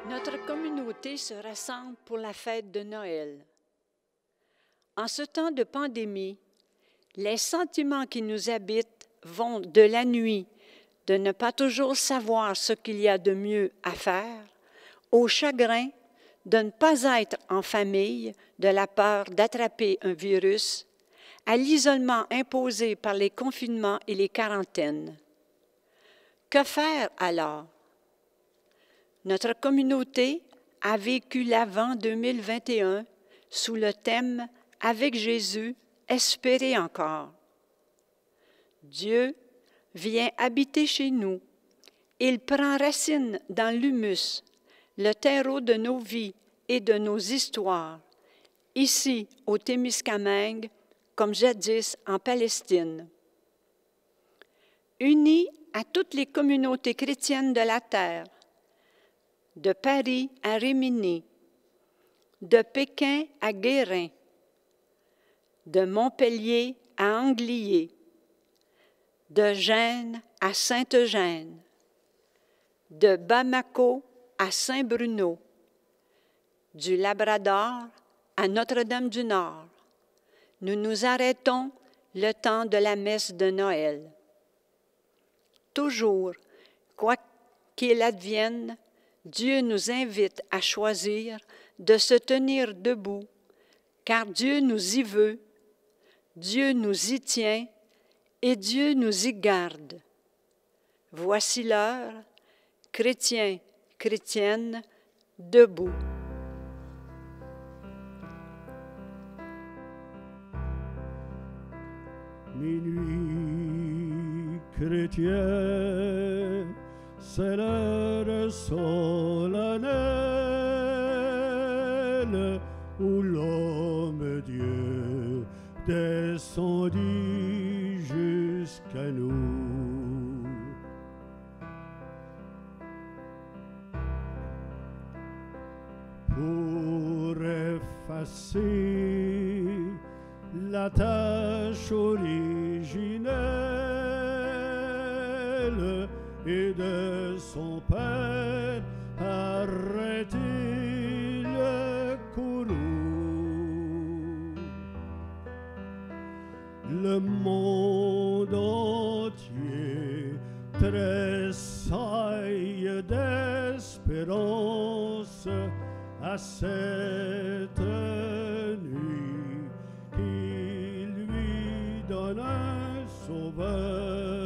Notre communauté se rassemble pour la fête de Noël. En ce temps de pandémie, les sentiments qui nous habitent vont de la nuit, de ne pas toujours savoir ce qu'il y a de mieux à faire, au chagrin de ne pas être en famille, de la peur d'attraper un virus, à l'isolement imposé par les confinements et les quarantaines. Que faire alors? Notre communauté a vécu l'Avent 2021 sous le thème « Avec Jésus, espérez encore ». Dieu vient habiter chez nous. Il prend racine dans l'humus, le terreau de nos vies et de nos histoires, ici au Témiscamingue, comme jadis en Palestine. Unis à toutes les communautés chrétiennes de la terre, de Paris à Rimini, de Pékin à Guérin, de Montpellier à Anglier, de Gênes à Sainte-Eugène, de Bamako à Saint-Bruno, du Labrador à Notre-Dame-du-Nord. Nous nous arrêtons le temps de la messe de Noël. Toujours, quoi qu'il advienne, Dieu nous invite à choisir de se tenir debout, car Dieu nous y veut, Dieu nous y tient et Dieu nous y garde. Voici l'heure, chrétiens, chrétiennes, debout. Minuit chrétien, c'est l'heure solennelle où l'homme Dieu descendit jusqu'à nous. Pour effacer la tâche originelle et de son Père arrêter le courroux. Le monde entier tressaille d'espérance à cette nuit qui lui donne un sauveur.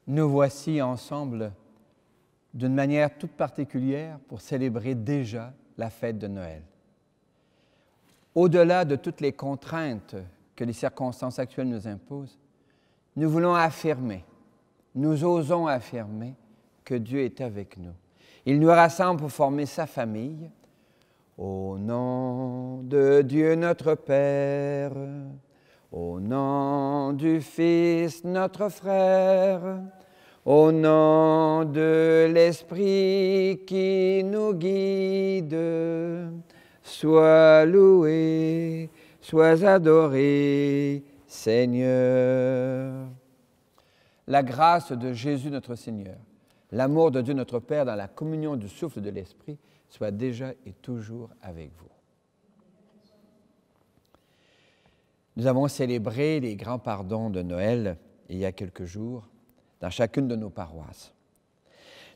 Nous voici ensemble d'une manière toute particulière pour célébrer déjà la fête de Noël. Au-delà de toutes les contraintes que les circonstances actuelles nous imposent, nous voulons affirmer, nous osons affirmer que Dieu est avec nous. Il nous rassemble pour former sa famille. Au nom de Dieu notre Père, au nom du Fils notre frère, au nom de l'Esprit qui nous guide, sois loué, sois adoré, Seigneur. La grâce de Jésus notre Seigneur, l'amour de Dieu notre Père dans la communion du souffle de l'Esprit soit déjà et toujours avec vous. Nous avons célébré les grands pardons de Noël il y a quelques jours dans chacune de nos paroisses.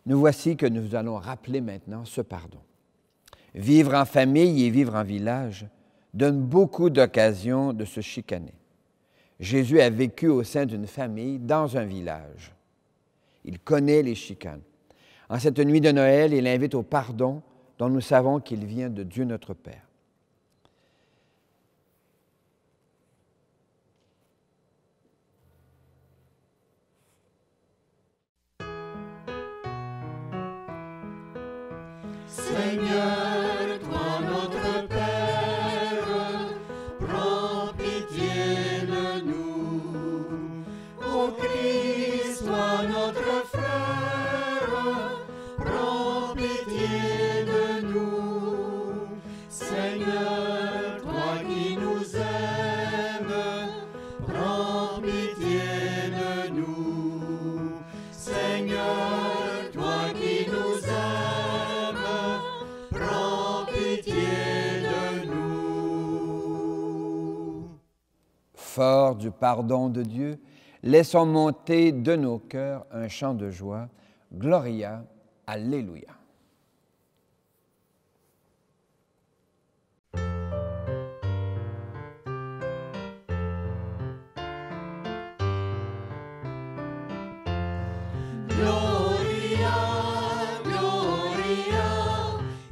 Nous voici que nous allons rappeler maintenant ce pardon. Vivre en famille et vivre en village donne beaucoup d'occasions de se chicaner. Jésus a vécu au sein d'une famille dans un village. Il connaît les chicanes. En cette nuit de Noël, il invite au pardon dont nous savons qu'il vient de Dieu notre Père. Seigneur, toi notre Père, prends pitié de nous. Ô Christ, toi notre frère, prends pitié de nous. Seigneur, toi qui nous aimes, prends pitié de nous. Seigneur, toi qui nous aimes, prends pitié de nous. Fort du pardon de Dieu, laissons monter de nos cœurs un chant de joie. Gloria, Alléluia. Gloria, Gloria,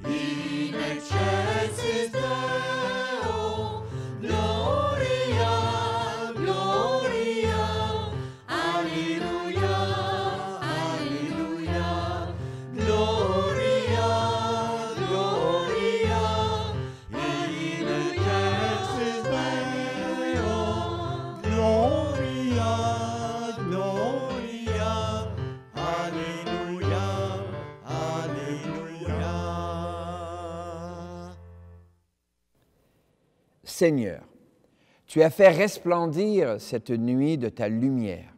in excelsis Deo. Gloria, Gloria, Alleluia, Alleluia. Gloria, Gloria, in excelsis Deo. Gloria, Gloria, Alléluia, Alléluia. Seigneur, tu as fait resplendir cette nuit de ta lumière.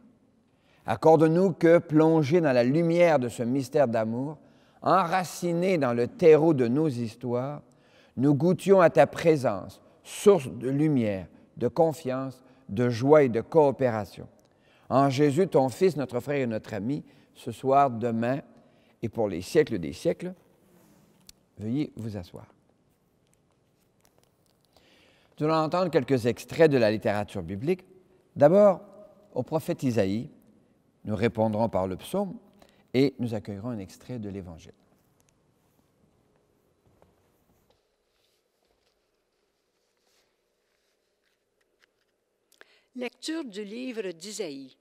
Accorde-nous que, plongés dans la lumière de ce mystère d'amour, enracinés dans le terreau de nos histoires, nous goûtions à ta présence, source de lumière, de confiance, de joie et de coopération. En Jésus, ton Fils, notre frère et notre ami, ce soir, demain et pour les siècles des siècles, veuillez vous asseoir. Nous allons entendre quelques extraits de la littérature biblique. D'abord, au prophète Isaïe, nous répondrons par le psaume et nous accueillerons un extrait de l'Évangile. Lecture du livre d'Isaïe.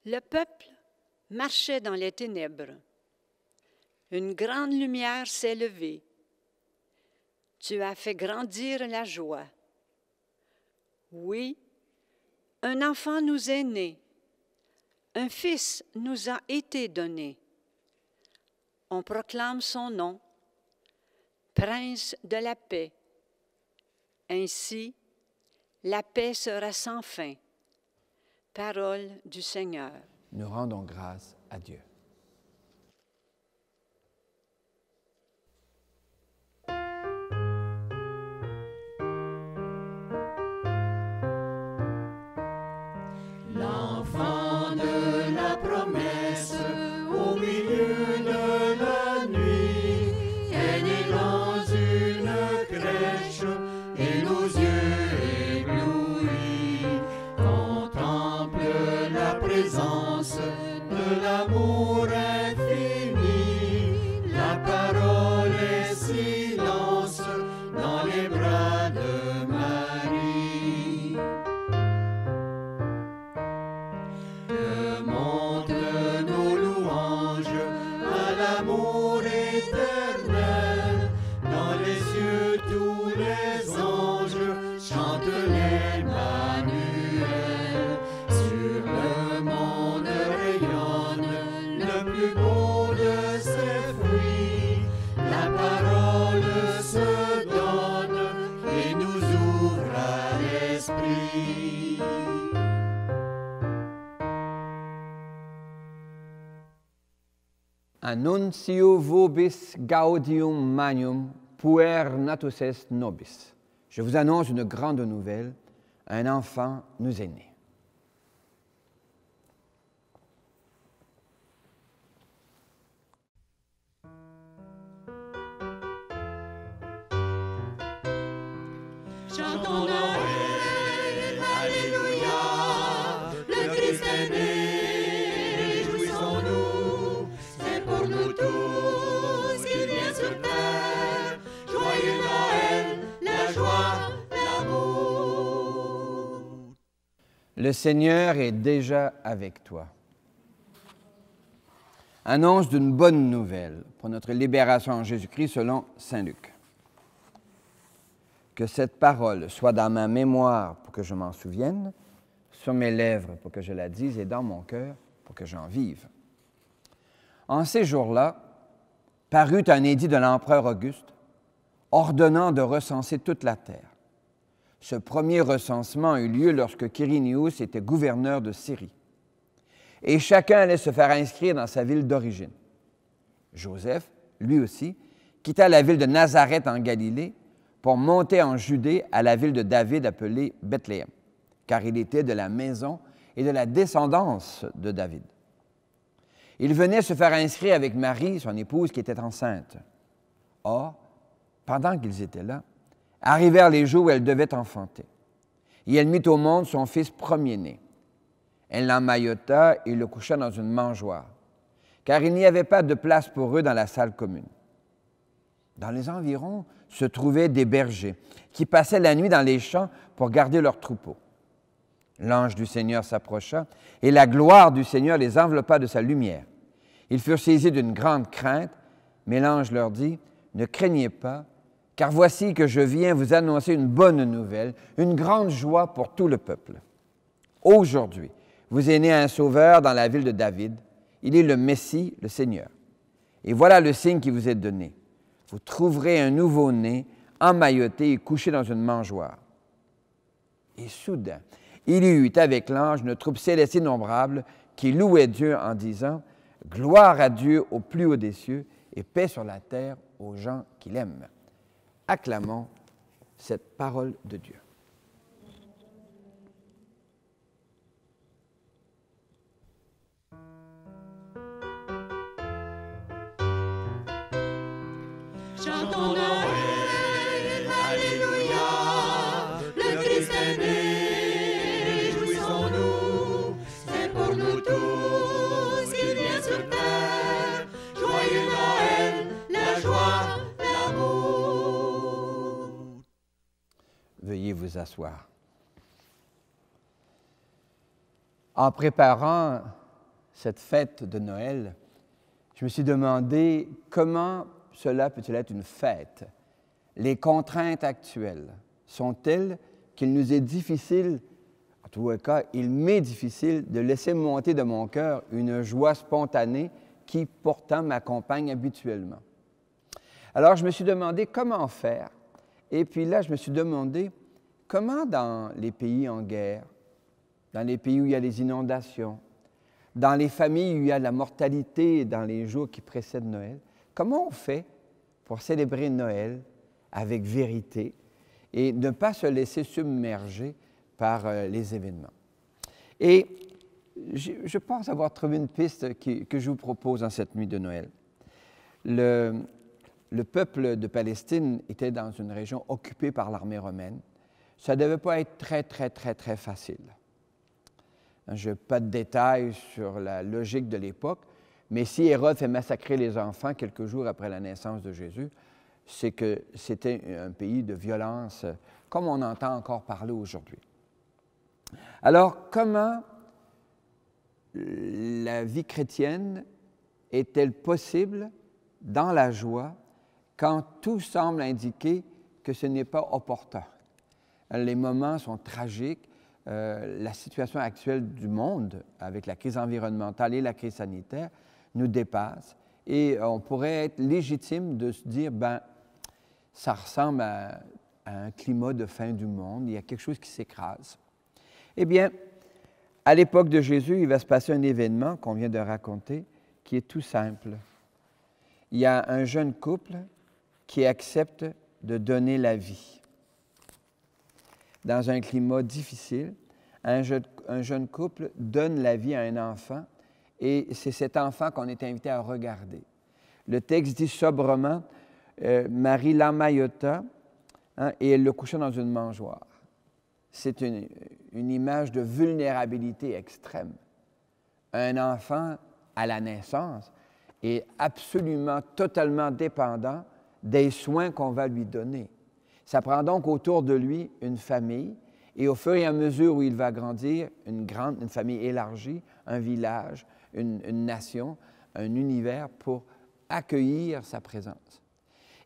Le peuple marchait dans les ténèbres. Une grande lumière s'est levée. Tu as fait grandir la joie. Oui, un enfant nous est né. Un fils nous a été donné. On proclame son nom, Prince de la paix. Ainsi, la paix sera sans fin. Parole du Seigneur. Nous rendons grâce à Dieu. L'enfant de la promesse, au milieu de la nuit, est né dans une crèche et nos yeux éblouis contemplent la présence de l'amour infini. La parole est silence dans les bras de Marie. Que montent nos louanges à l'amour éternel. Dans les cieux tous les anges chantent l'Emmanuel. Sur le monde rayonne le plus beau de ses fruits. La parole se donne et nous ouvre à l'esprit. Annuncio vobis gaudium magnum puer natus est nobis. Je vous annonce une grande nouvelle, un enfant nous est né. Chantons Noël, Alléluia, le Christ est né, réjouissons-nous, c'est pour nous tous qu'il vient sur terre. Joyeux Noël, la joie, l'amour. Le Seigneur est déjà avec toi. Annonce d'une bonne nouvelle pour notre libération en Jésus-Christ selon saint Luc. Que cette parole soit dans ma mémoire pour que je m'en souvienne, sur mes lèvres pour que je la dise et dans mon cœur pour que j'en vive. En ces jours-là, parut un édit de l'empereur Auguste ordonnant de recenser toute la terre. Ce premier recensement eut lieu lorsque Quirinius était gouverneur de Syrie. Et chacun allait se faire inscrire dans sa ville d'origine. Joseph, lui aussi, quitta la ville de Nazareth en Galilée pour monter en Judée à la ville de David appelée Bethléem, car il était de la maison et de la descendance de David. Il venait se faire inscrire avec Marie, son épouse, qui était enceinte. Or, pendant qu'ils étaient là, arrivèrent les jours où elle devait enfanter. Et elle mit au monde son fils premier-né. Elle l'emmaillota et le coucha dans une mangeoire, car il n'y avait pas de place pour eux dans la salle commune. Dans les environs se trouvaient des bergers qui passaient la nuit dans les champs pour garder leurs troupeaux. L'ange du Seigneur s'approcha et la gloire du Seigneur les enveloppa de sa lumière. Ils furent saisis d'une grande crainte, mais l'ange leur dit, « Ne craignez pas, car voici que je viens vous annoncer une bonne nouvelle, une grande joie pour tout le peuple. Aujourd'hui, vous est né un sauveur dans la ville de David. Il est le Messie, le Seigneur. Et voilà le signe qui vous est donné. Vous trouverez un nouveau-né emmailloté et couché dans une mangeoire. » Et soudain, il y eut avec l'ange une troupe céleste innombrable qui louait Dieu en disant « Gloire à Dieu au plus haut des cieux et paix sur la terre aux gens qu'il aime. » Acclamons cette parole de Dieu. Chantons Noël, Alléluia, le Christ est né, réjouissons-nous, c'est pour nous tous qu'il vient sur terre. Joyeux Noël, la joie, l'amour. Veuillez vous asseoir. En préparant cette fête de Noël, je me suis demandé comment cela peut-il être une fête? Les contraintes actuelles sont telles qu'il nous est difficile, en tout cas, il m'est difficile de laisser monter de mon cœur une joie spontanée qui pourtant m'accompagne habituellement. Alors, je me suis demandé comment faire. Et puis là, je me suis demandé comment dans les pays en guerre, dans les pays où il y a des inondations, dans les familles où il y a de la mortalité dans les jours qui précèdent Noël, comment on fait pour célébrer Noël avec vérité et ne pas se laisser submerger par les événements? Et je pense avoir trouvé une piste que je vous propose en cette nuit de Noël. Le peuple de Palestine était dans une région occupée par l'armée romaine. Ça ne devait pas être très facile. Je n'ai pas de détails sur la logique de l'époque, mais si Hérode fait massacrer les enfants quelques jours après la naissance de Jésus, c'est que c'était un pays de violence, comme on entend encore parler aujourd'hui. Alors, comment la vie chrétienne est-elle possible dans la joie quand tout semble indiquer que ce n'est pas opportun? Les moments sont tragiques. La situation actuelle du monde, avec la crise environnementale et la crise sanitaire, nous dépasse. Et on pourrait être légitime de se dire, ça ressemble à un climat de fin du monde, il y a quelque chose qui s'écrase. Eh bien, à l'époque de Jésus, il va se passer un événement qu'on vient de raconter qui est tout simple. Il y a un jeune couple qui accepte de donner la vie. Dans un climat difficile, un jeune couple donne la vie à un enfant et c'est cet enfant qu'on est invité à regarder. Le texte dit sobrement, Marie l'emmaillota hein, et elle le couchait dans une mangeoire. C'est une image de vulnérabilité extrême. Un enfant, à la naissance, est absolument, totalement dépendant des soins qu'on va lui donner. Ça prend donc autour de lui une famille, et au fur et à mesure où il va grandir, une famille élargie, un village, une nation, un univers pour accueillir sa présence.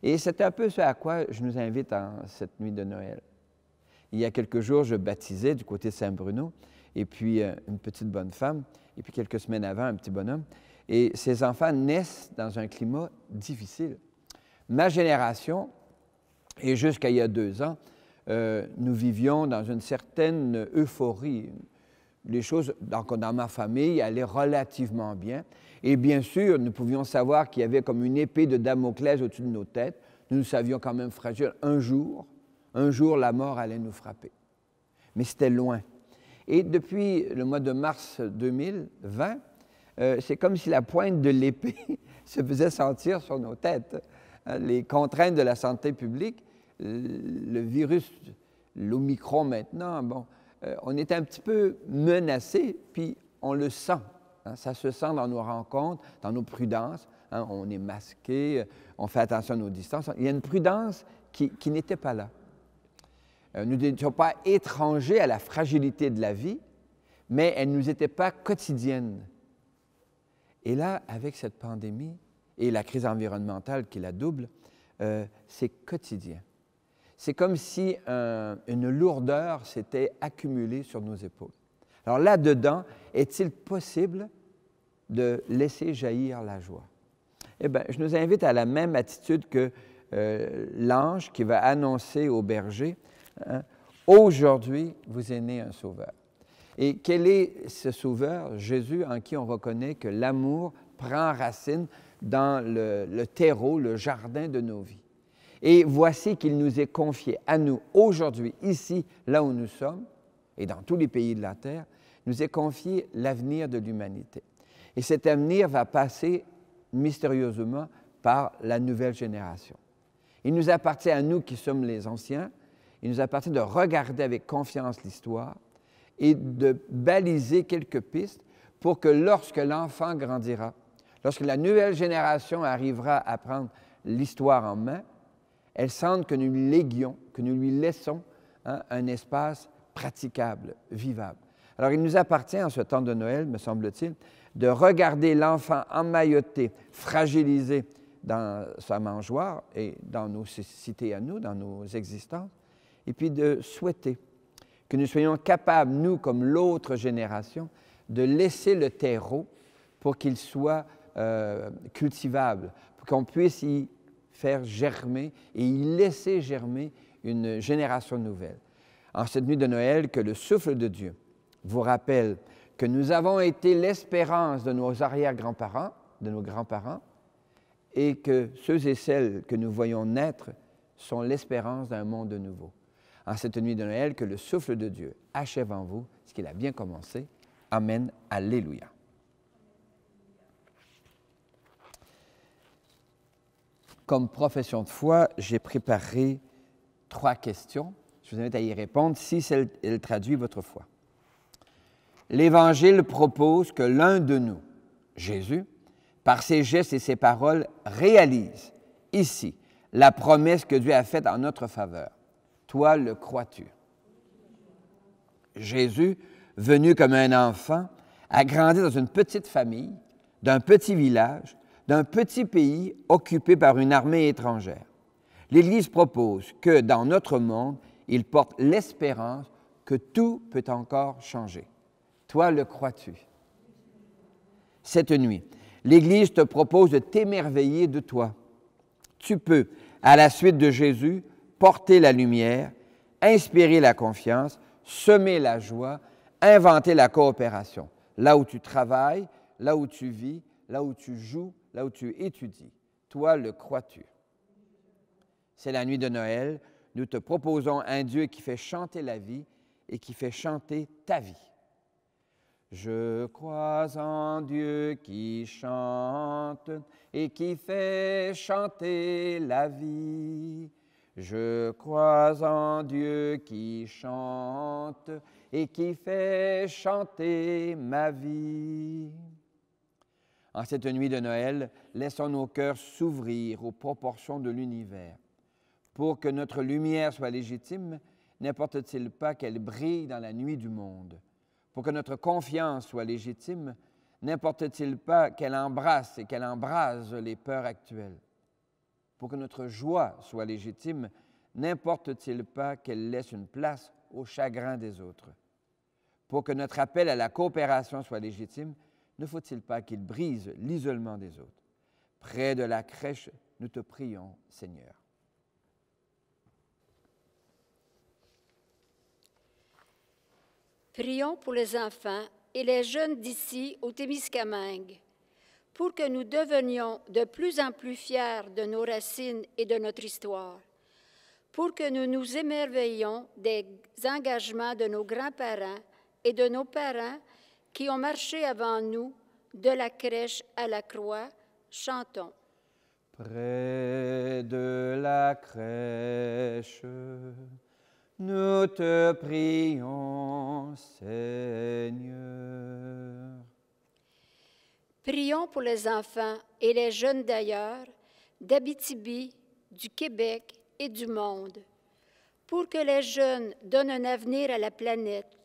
Et c'est un peu ce à quoi je nous invite en cette nuit de Noël. Il y a quelques jours, je baptisais du côté de Saint-Bruno, et puis une petite bonne femme, et puis quelques semaines avant, un petit bonhomme. Et ces enfants naissent dans un climat difficile. Ma génération, et jusqu'à il y a 2 ans, nous vivions dans une certaine euphorie. Les choses, dans ma famille, allaient relativement bien. Et bien sûr, nous pouvions savoir qu'il y avait comme une épée de Damoclès au-dessus de nos têtes. Nous nous savions quand même fragiles. Un jour, la mort allait nous frapper. Mais c'était loin. Et depuis le mois de mars 2020, c'est comme si la pointe de l'épée se faisait sentir sur nos têtes. Les contraintes de la santé publique, le virus, l'Omicron maintenant, bon, on est un petit peu menacé, puis on le sent. Hein, ça se sent dans nos rencontres, dans nos prudences. Hein, on est masqué, on fait attention à nos distances. Il y a une prudence qui n'était pas là. Nous n'étions pas étrangers à la fragilité de la vie, mais elle ne nous était pas quotidienne. Et là, avec cette pandémie et la crise environnementale qui la double, c'est quotidien. C'est comme si une lourdeur s'était accumulée sur nos épaules. Alors là-dedans, est-il possible de laisser jaillir la joie? Eh bien, je nous invite à la même attitude que l'ange qui va annoncer au berger, hein, « Aujourd'hui, vous est né un sauveur ». Et quel est ce sauveur? Jésus, en qui on reconnaît que l'amour prend racine dans le terreau, le jardin de nos vies. Et voici qu'il nous est confié à nous aujourd'hui, ici, là où nous sommes, et dans tous les pays de la terre, nous est confié l'avenir de l'humanité. Et cet avenir va passer mystérieusement par la nouvelle génération. Il nous appartient à nous qui sommes les anciens, il nous appartient de regarder avec confiance l'histoire et de baliser quelques pistes pour que lorsque l'enfant grandira, lorsque la nouvelle génération arrivera à prendre l'histoire en main, elle sente que nous lui léguions, que nous lui laissons un espace praticable, vivable. Alors, il nous appartient en ce temps de Noël, me semble-t-il, de regarder l'enfant emmailloté, fragilisé dans sa mangeoire et dans nos cités à nous, dans nos existences, et puis de souhaiter que nous soyons capables, nous, comme l'autre génération, de laisser le terreau pour qu'il soit cultivable, pour qu'on puisse y faire germer et y laisser germer une génération nouvelle. En cette nuit de Noël, que le souffle de Dieu vous rappelle que nous avons été l'espérance de nos arrière-grands-parents, de nos grands-parents, et que ceux et celles que nous voyons naître sont l'espérance d'un monde nouveau. En cette nuit de Noël, que le souffle de Dieu achève en vous ce qu'il a bien commencé. Amen. Alléluia. Comme profession de foi, j'ai préparé 3 questions. Je vous invite à y répondre si elle traduit votre foi. L'Évangile propose que l'un de nous, Jésus, par ses gestes et ses paroles, réalise ici la promesse que Dieu a faite en notre faveur. Toi, le crois-tu? Jésus, venu comme un enfant, a grandi dans une petite famille, d'un petit village, d'un petit pays occupé par une armée étrangère. L'Église propose que dans notre monde, il porte l'espérance que tout peut encore changer. Toi, le crois-tu? Cette nuit, l'Église te propose de t'émerveiller de toi. Tu peux, à la suite de Jésus, porter la lumière, inspirer la confiance, semer la joie, inventer la coopération. Là où tu travailles, là où tu vis, là où tu joues, là où tu étudies. Toi, le crois-tu? C'est la nuit de Noël. Nous te proposons un Dieu qui fait chanter la vie et qui fait chanter ta vie. Je crois en Dieu qui chante et qui fait chanter la vie. Je crois en Dieu qui chante et qui fait chanter ma vie. En cette nuit de Noël, laissons nos cœurs s'ouvrir aux proportions de l'univers. Pour que notre lumière soit légitime, n'importe-t-il pas qu'elle brille dans la nuit du monde? Pour que notre confiance soit légitime, n'importe-t-il pas qu'elle embrasse et qu'elle embrase les peurs actuelles? Pour que notre joie soit légitime, n'importe-t-il pas qu'elle laisse une place au chagrin des autres? Pour que notre appel à la coopération soit légitime, ne faut-il pas qu'il brise l'isolement des autres? Près de la crèche, nous te prions, Seigneur. Prions pour les enfants et les jeunes d'ici au Témiscamingue, pour que nous devenions de plus en plus fiers de nos racines et de notre histoire, pour que nous nous émerveillions des engagements de nos grands-parents et de nos parents qui ont marché avant nous de la crèche à la croix. Chantons. Près de la crèche, nous te prions, Seigneur. Prions pour les enfants et les jeunes d'ailleurs, d'Abitibi, du Québec et du monde, pour que les jeunes donnent un avenir à la planète,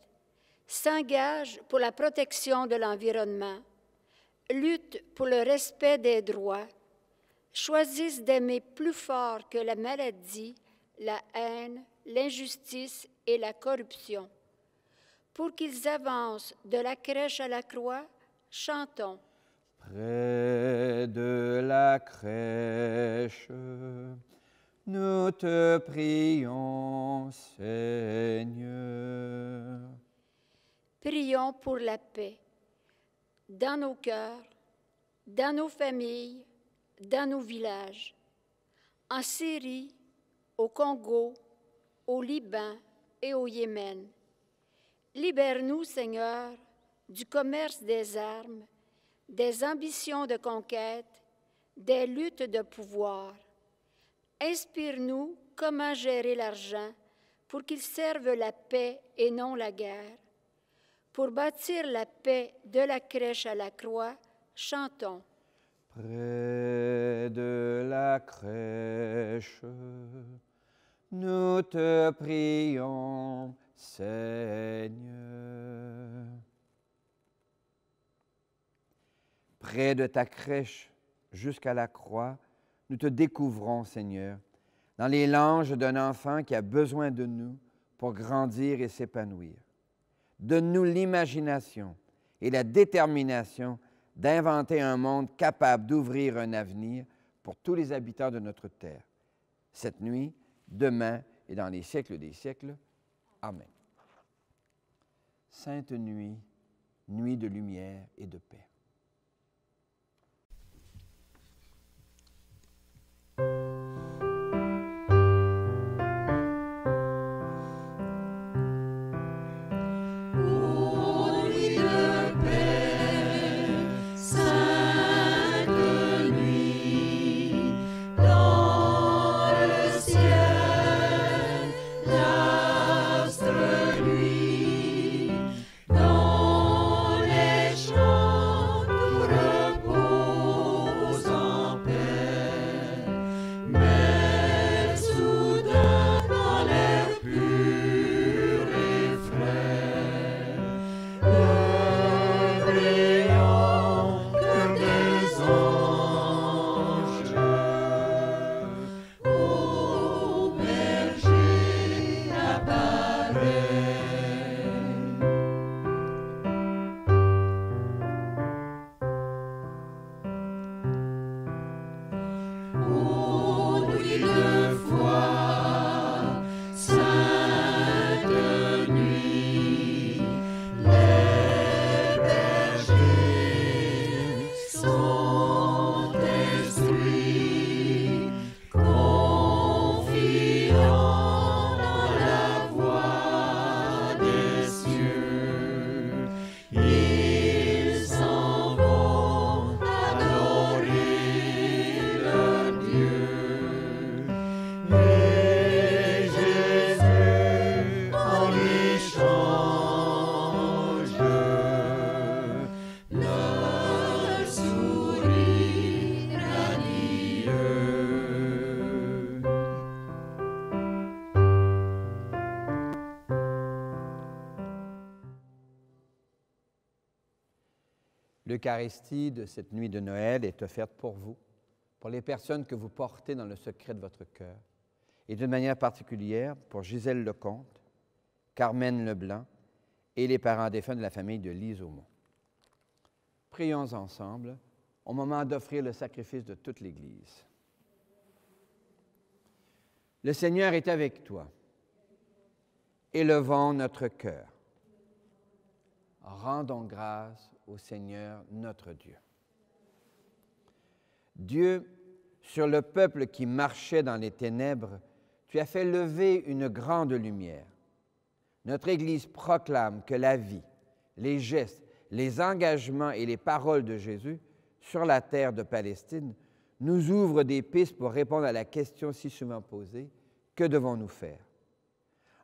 s'engagent pour la protection de l'environnement, luttent pour le respect des droits, choisissent d'aimer plus fort que la maladie, la haine, l'injustice et la corruption. Pour qu'ils avancent de la crèche à la croix, chantons. Près de la crèche, nous te prions, Seigneur. Prions pour la paix, dans nos cœurs, dans nos familles, dans nos villages, en Syrie, au Congo, au Liban et au Yémen. Libère-nous, Seigneur, du commerce des armes, des ambitions de conquête, des luttes de pouvoir. Inspire-nous comment gérer l'argent pour qu'il serve la paix et non la guerre. Pour bâtir la paix de la crèche à la croix, chantons. Près de la crèche, nous te prions, Seigneur. Près de ta crèche, jusqu'à la croix, nous te découvrons, Seigneur, dans les langes d'un enfant qui a besoin de nous pour grandir et s'épanouir. Donne-nous l'imagination et la détermination d'inventer un monde capable d'ouvrir un avenir pour tous les habitants de notre terre. Cette nuit, demain et dans les siècles des siècles. Amen. Sainte nuit, nuit de lumière et de paix. Dans les champs L'Eucharistie de cette nuit de Noël est offerte pour vous, pour les personnes que vous portez dans le secret de votre cœur, et d'une manière particulière pour Gisèle Lecomte, Carmen Leblanc et les parents défunts de la famille de Lise Aumont. Prions ensemble au moment d'offrir le sacrifice de toute l'Église. Le Seigneur est avec toi. Élevons notre cœur. Rendons grâce au Seigneur notre Dieu. Dieu, sur le peuple qui marchait dans les ténèbres, tu as fait lever une grande lumière. Notre Église proclame que la vie, les gestes, les engagements et les paroles de Jésus sur la terre de Palestine nous ouvrent des pistes pour répondre à la question si souvent posée, que devons-nous faire?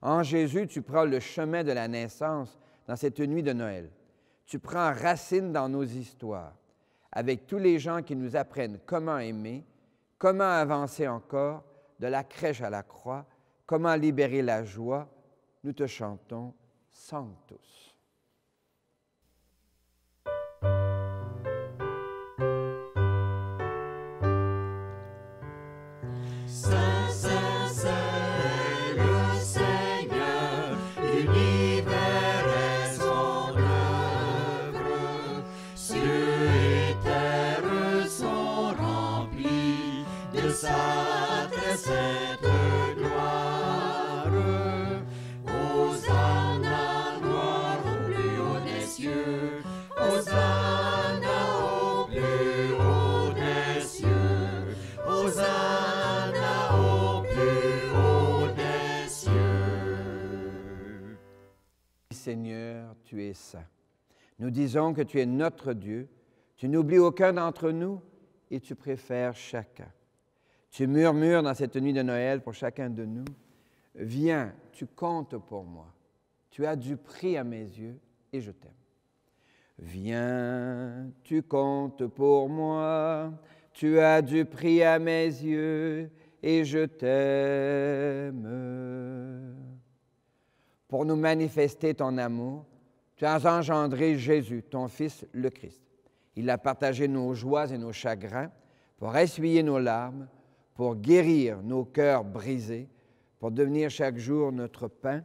En Jésus, tu prends le chemin de la naissance dans cette nuit de Noël. Tu prends racine dans nos histoires, avec tous les gens qui nous apprennent comment aimer, comment avancer encore, de la crèche à la croix, comment libérer la joie. Nous te chantons Sanctus. Cette gloire, Hosanna, gloire au plus haut des cieux, Hosanna au plus haut des cieux, Hosanna au plus haut des cieux. Seigneur, tu es saint. Nous disons que tu es notre Dieu, tu n'oublies aucun d'entre nous et tu préfères chacun. Tu murmures dans cette nuit de Noël pour chacun de nous. Viens, tu comptes pour moi. Tu as du prix à mes yeux et je t'aime. Viens, tu comptes pour moi. Tu as du prix à mes yeux et je t'aime. Pour nous manifester ton amour, tu as engendré Jésus, ton Fils, le Christ. Il a partagé nos joies et nos chagrins pour essuyer nos larmes, pour guérir nos cœurs brisés, pour devenir chaque jour notre pain,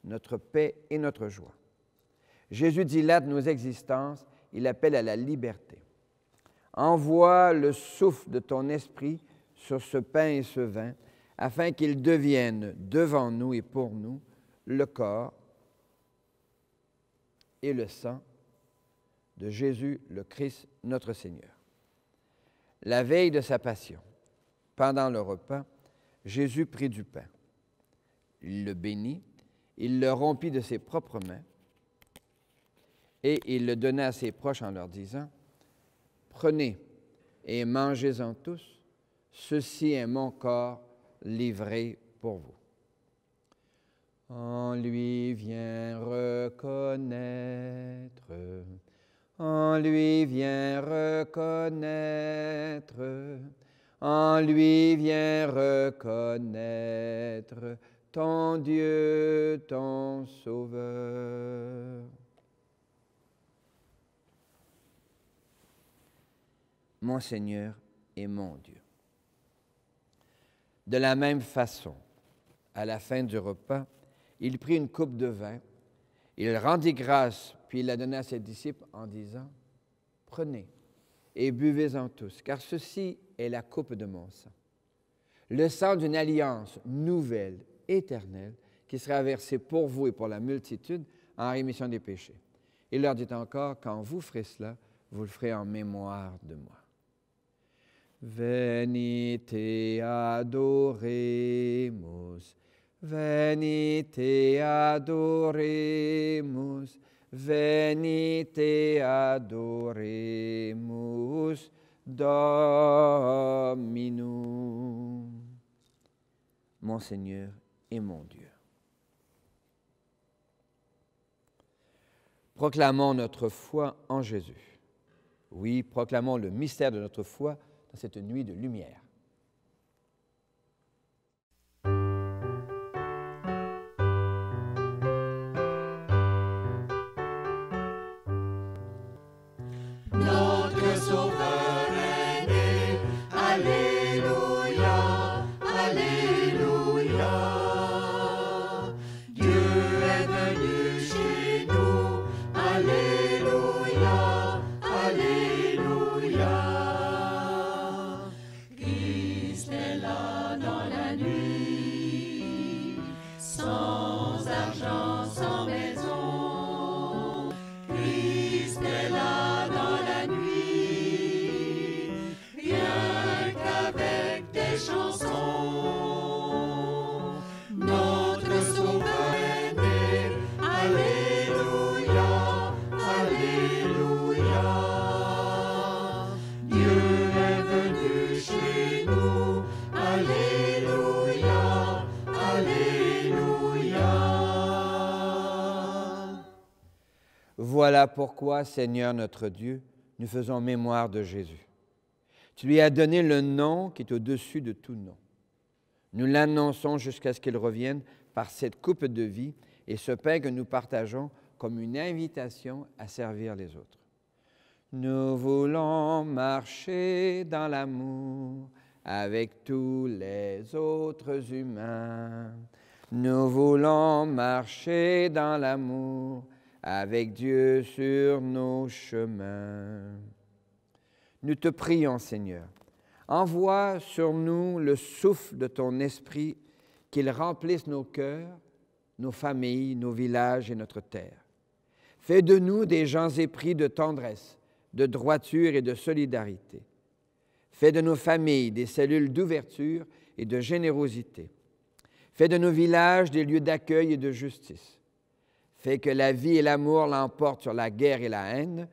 notre paix et notre joie. Jésus dilate nos existences, il appelle à la liberté. Envoie le souffle de ton esprit sur ce pain et ce vin, afin qu'ils deviennent devant nous et pour nous le corps et le sang de Jésus le Christ, notre Seigneur. La veille de sa passion, pendant le repas, Jésus prit du pain. Il le bénit, il le rompit de ses propres mains et il le donna à ses proches en leur disant, « Prenez et mangez-en tous, ceci est mon corps livré pour vous. » En lui vient reconnaître, en lui vient reconnaître, en lui vient reconnaître ton Dieu, ton Sauveur. Mon Seigneur et mon Dieu. De la même façon, à la fin du repas, il prit une coupe de vin, il rendit grâce, puis il la donna à ses disciples en disant, « Prenez et buvez-en tous, car ceci est la coupe de mon sang, le sang d'une alliance nouvelle, éternelle, qui sera versée pour vous et pour la multitude en rémission des péchés. » Il leur dit encore, « Quand vous ferez cela, vous le ferez en mémoire de moi. » Venite adoremus, venite adoremus, venite adoremus Dominum. Mon Seigneur et mon Dieu. Proclamons notre foi en Jésus. Oui, proclamons le mystère de notre foi dans cette nuit de lumière. Voilà pourquoi, Seigneur notre Dieu, nous faisons mémoire de Jésus. Tu lui as donné le nom qui est au-dessus de tout nom. Nous l'annonçons jusqu'à ce qu'il revienne par cette coupe de vie et ce pain que nous partageons comme une invitation à servir les autres. Nous voulons marcher dans l'amour avec tous les autres humains. Nous voulons marcher dans l'amour avec Dieu sur nos chemins. Nous te prions, Seigneur, envoie sur nous le souffle de ton esprit, qu'il remplisse nos cœurs, nos familles, nos villages et notre terre. Fais de nous des gens épris de tendresse, de droiture et de solidarité. Fais de nos familles des cellules d'ouverture et de générosité. Fais de nos villages des lieux d'accueil et de justice. Fais que la vie et l'amour l'emportent sur la guerre et la haine.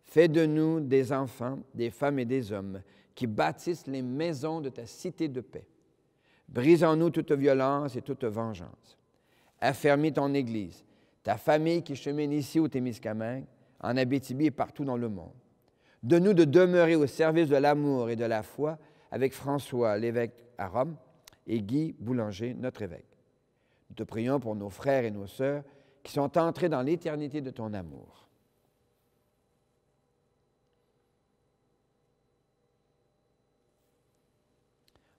Fais de nous des enfants, des femmes et des hommes qui bâtissent les maisons de ta cité de paix. Brise en nous toute violence et toute vengeance. Affermis ton Église, ta famille qui chemine ici au Témiscamingue, en Abitibi et partout dans le monde. Donne-nous de demeurer au service de l'amour et de la foi avec François, l'évêque à Rome, et Guy Boulanger, notre évêque. Nous te prions pour nos frères et nos sœurs qui sont entrés dans l'éternité de ton amour.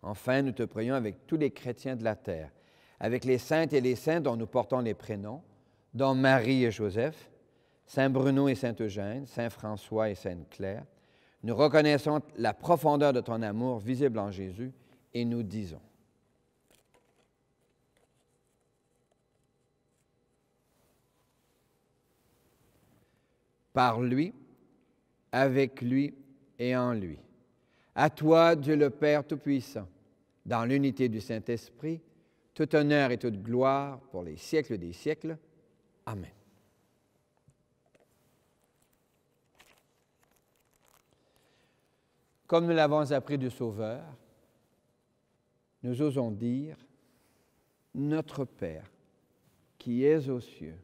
Enfin, nous te prions avec tous les chrétiens de la terre, avec les saintes et les saints dont nous portons les prénoms, dont Marie et Joseph, Saint Bruno et Sainte Eugène, Saint François et Sainte Claire. Nous reconnaissons la profondeur de ton amour visible en Jésus et nous disons: par lui, avec lui et en lui. À toi, Dieu le Père Tout-Puissant, dans l'unité du Saint-Esprit, tout honneur et toute gloire pour les siècles des siècles. Amen. Comme nous l'avons appris du Sauveur, nous osons dire: Notre Père, qui es aux cieux,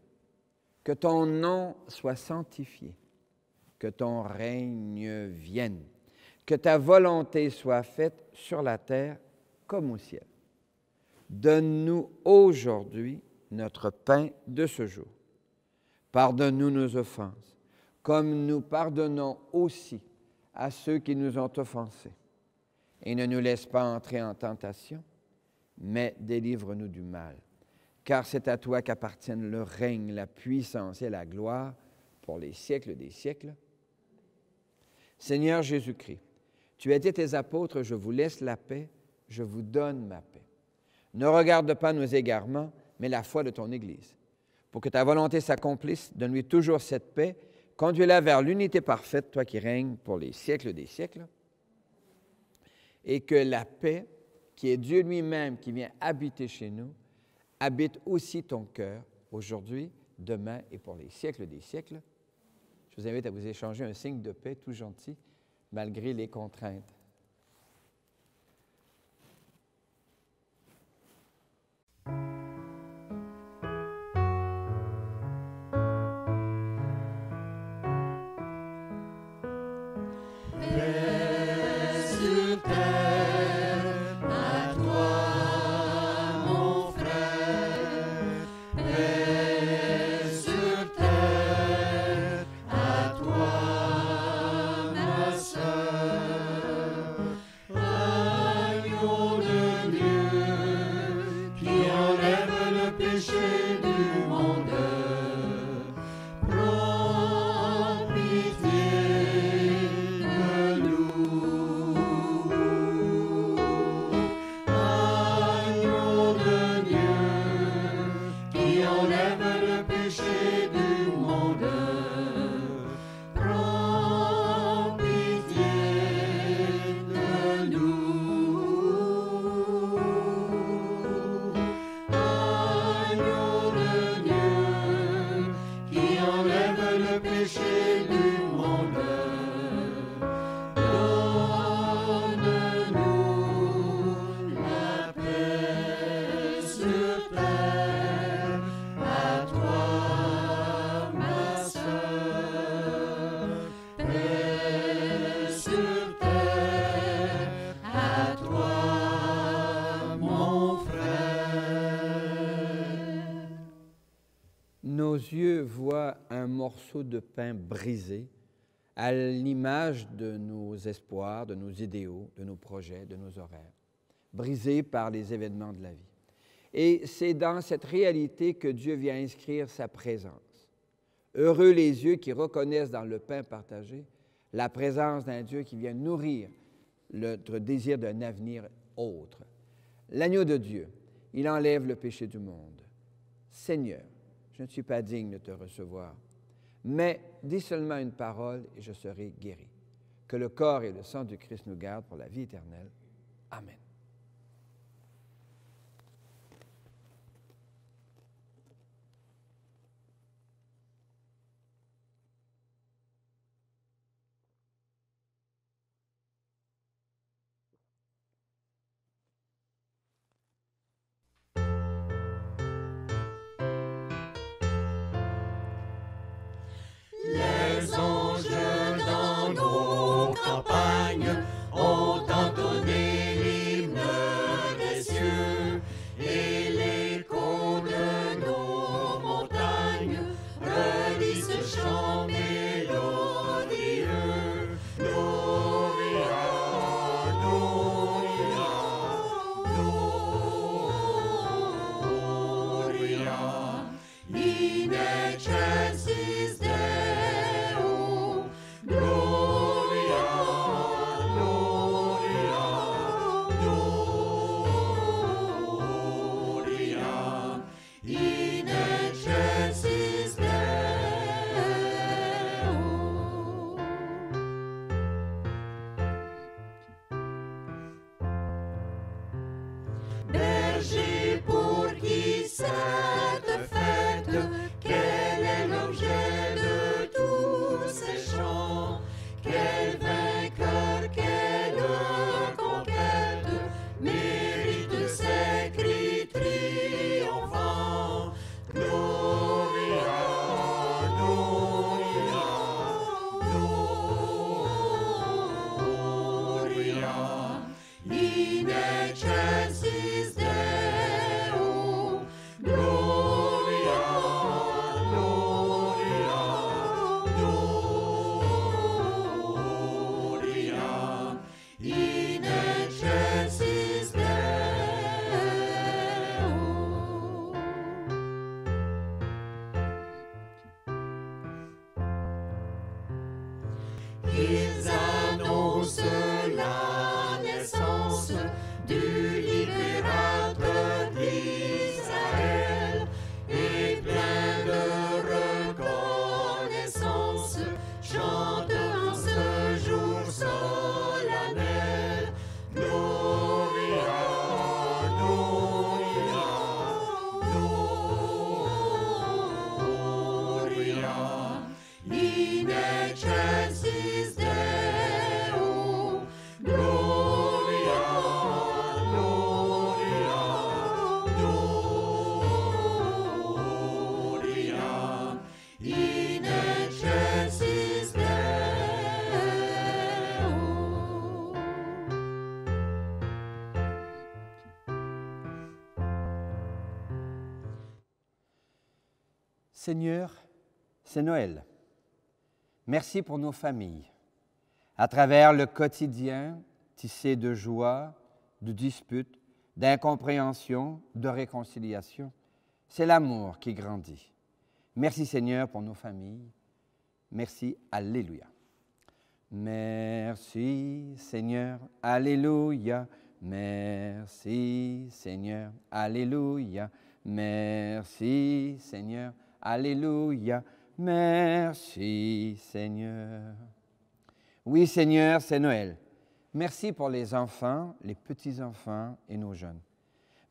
que ton nom soit sanctifié, que ton règne vienne, que ta volonté soit faite sur la terre comme au ciel. Donne-nous aujourd'hui notre pain de ce jour. Pardonne-nous nos offenses, comme nous pardonnons aussi à ceux qui nous ont offensés. Et ne nous laisse pas entrer en tentation, mais délivre-nous du mal. Car c'est à toi qu'appartiennent le règne, la puissance et la gloire pour les siècles des siècles. Seigneur Jésus-Christ, tu as dit à tes apôtres: je vous laisse la paix, je vous donne ma paix. Ne regarde pas nos égarements, mais la foi de ton Église. Pour que ta volonté s'accomplisse, donne-lui toujours cette paix, conduis-la vers l'unité parfaite, toi qui règnes pour les siècles des siècles. Et que la paix, qui est Dieu lui-même qui vient habiter chez nous, habite aussi ton cœur aujourd'hui, demain et pour les siècles des siècles. Je vous invite à vous échanger un signe de paix tout gentil, malgré les contraintes. À toi, ma sœur. voit un morceau de pain brisé à l'image de nos espoirs, de nos idéaux, de nos projets, de nos horaires, brisé par les événements de la vie. Et c'est dans cette réalité que Dieu vient inscrire sa présence. Heureux les yeux qui reconnaissent dans le pain partagé la présence d'un Dieu qui vient nourrir notre désir d'un avenir autre. L'agneau de Dieu, il enlève le péché du monde. Seigneur, je ne suis pas digne de te recevoir, mais dis seulement une parole et je serai guéri. Que le corps et le sang du Christ nous gardent pour la vie éternelle. Amen. Les anges dans nos campagnes ont entonné l'hymne des cieux et l'écho de nos montagnes relie ce chant mélodieux. Gloria, Gloria, Gloria, in excelsis Deo, Gloria, Gloria, Gloria, in excelsis Deo. Berger, pour qui cette fête, quel est l'objet de tous ces chants? Quel vainqueur, quelle conquête mérite ces cris triomphants? Gloria, Gloria, Gloria, in excelsis Deo, Gloria, Gloria, Gloria, in excelsis Deo. Ils annoncent la naissance du libérateur d'Israël et plein de reconnaissance chantent en ce jour solennel. Gloria, Gloria, Gloria, in excelsis Deo, Gloria, Gloria, Gloria, in excelsis Deo. Seigneur, c'est Noël. Merci pour nos familles. À travers le quotidien tissé de joie, de disputes, d'incompréhension, de réconciliation, c'est l'amour qui grandit. Merci Seigneur pour nos familles. Merci, Alléluia. Merci Seigneur, Alléluia. Merci Seigneur, Alléluia. Merci Seigneur, Alléluia. Merci Seigneur. Oui Seigneur, c'est Noël. Merci pour les enfants, les petits-enfants et nos jeunes.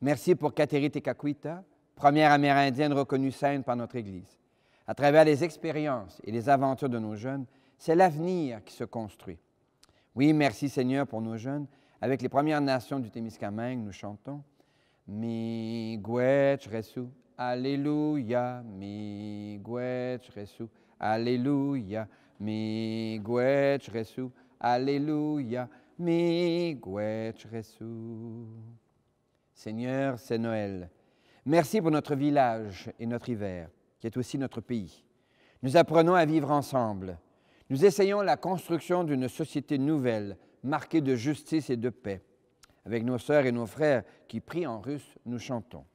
Merci pour Kateri Tekakwitha, première Amérindienne reconnue sainte par notre Église. À travers les expériences et les aventures de nos jeunes, c'est l'avenir qui se construit. Oui, merci Seigneur pour nos jeunes. Avec les Premières Nations du Témiscamingue, nous chantons « Miigwech Resu, Alléluia, Miigwech Resu, Alléluia, Miigwech Resu, Alléluia, Miigwech Resu. » Seigneur, c'est Noël. Merci pour notre village et notre hiver qui est aussi notre pays. Nous apprenons à vivre ensemble. Nous essayons la construction d'une société nouvelle, marquée de justice et de paix. Avec nos sœurs et nos frères qui prient en russe, nous chantons.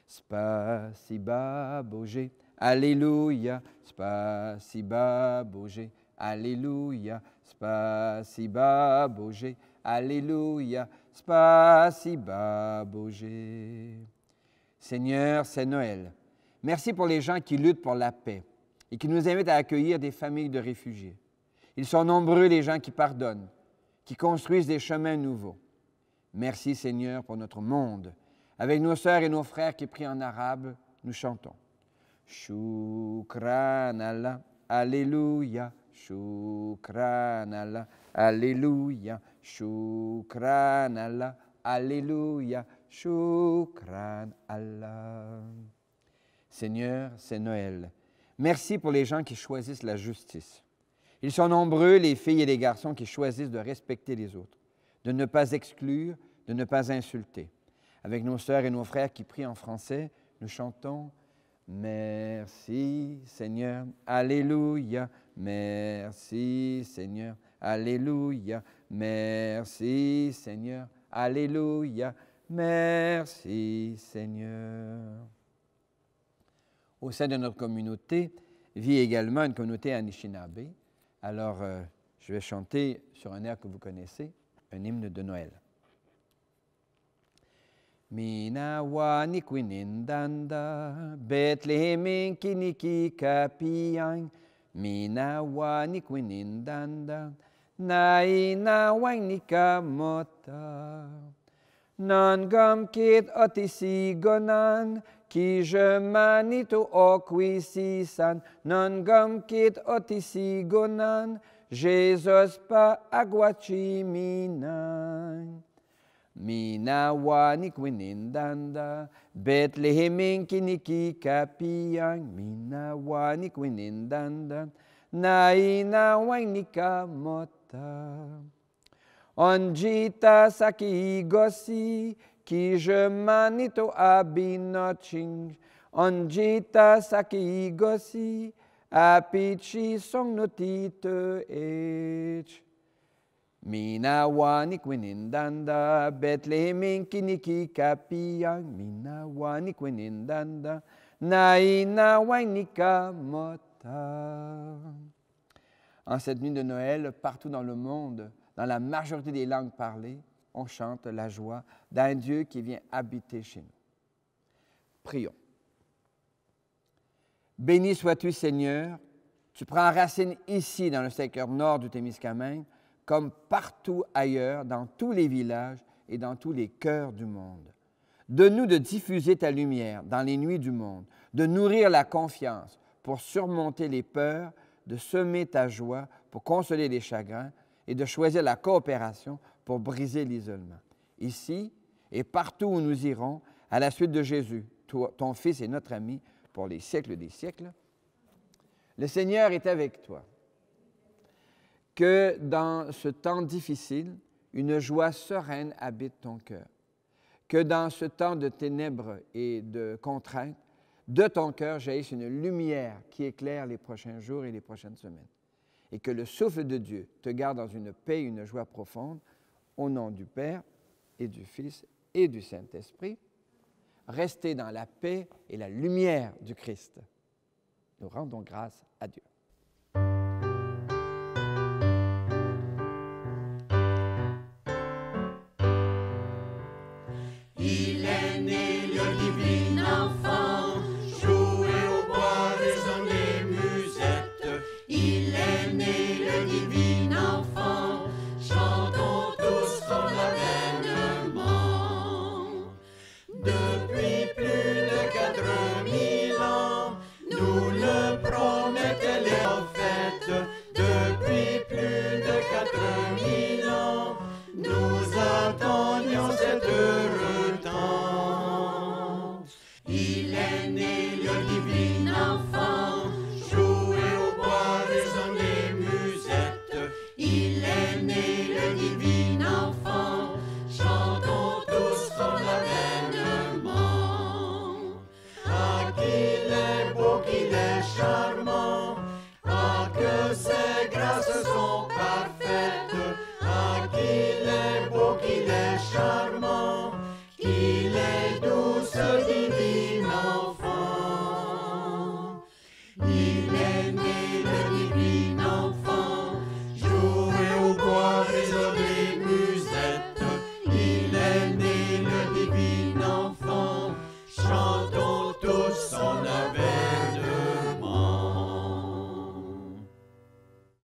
Spasiba Bože, Alléluia, Spasiba Bože, Alléluia, Spasiba Bože, Alléluia, Spasiba Bože. Seigneur, c'est Noël. Merci pour les gens qui luttent pour la paix et qui nous invitent à accueillir des familles de réfugiés. Ils sont nombreux les gens qui pardonnent, qui construisent des chemins nouveaux. Merci Seigneur pour notre monde. Avec nos sœurs et nos frères qui prient en arabe, nous chantons. Shukran Allah, Alléluia, Shukran Allah, Alléluia, Shukran Allah, Alléluia, Shukran Allah. Seigneur, c'est Noël. Merci pour les gens qui choisissent la justice. Ils sont nombreux, les filles et les garçons, qui choisissent de respecter les autres, de ne pas exclure, de ne pas insulter. Avec nos sœurs et nos frères qui prient en français, nous chantons « Merci Seigneur, Alléluia, merci Seigneur, Alléluia, merci Seigneur, Alléluia, merci Seigneur. » Au sein de notre communauté vit également une communauté Anishinaabe. Alors, je vais chanter sur un air que vous connaissez, un hymne de Noël. Mina wani kwinindanda, Bethlehem kiniki kapiang. Mina wani kwinindanda, naina wangnika mota. Nangam kit otisigonan, ki je manito okwisisan. Nangam kit otisigonan, Jesus pa aguachiminan. Mina wani kwinindanda, Bethlehem kiniki kapiang. Mina wani kwinindanda, naina wangnika mota. Onjita saki gosi, ki je manito abinoching. Onjita saki gosi, apichi song notite ech. Mina wani kwinindanda, Bethlehem kiniki kapiang. Mina wani kwinindanda, naina wangnika mota. En cette nuit de Noël, partout dans le monde, dans la majorité des langues parlées, on chante la joie d'un Dieu qui vient habiter chez nous. Prions. Béni sois-tu, Seigneur. Tu prends racine ici, dans le secteur nord du Témiscamingue, comme partout ailleurs, dans tous les villages et dans tous les cœurs du monde. Donne-nous de diffuser ta lumière dans les nuits du monde, de nourrir la confiance pour surmonter les peurs, de semer ta joie pour consoler les chagrins et de choisir la coopération pour briser l'isolement. Ici et partout où nous irons, à la suite de Jésus, toi, ton Fils et notre ami, pour les siècles des siècles. Le Seigneur est avec toi. Que dans ce temps difficile, une joie sereine habite ton cœur. Que dans ce temps de ténèbres et de contraintes, de ton cœur jaillisse une lumière qui éclaire les prochains jours et les prochaines semaines. Et que le souffle de Dieu te garde dans une paix et une joie profonde, au nom du Père et du Fils et du Saint-Esprit. Restez dans la paix et la lumière du Christ. Nous rendons grâce à Dieu. Il est né le divin enfant, joué au bois, résonne les musettes. Il est né le divin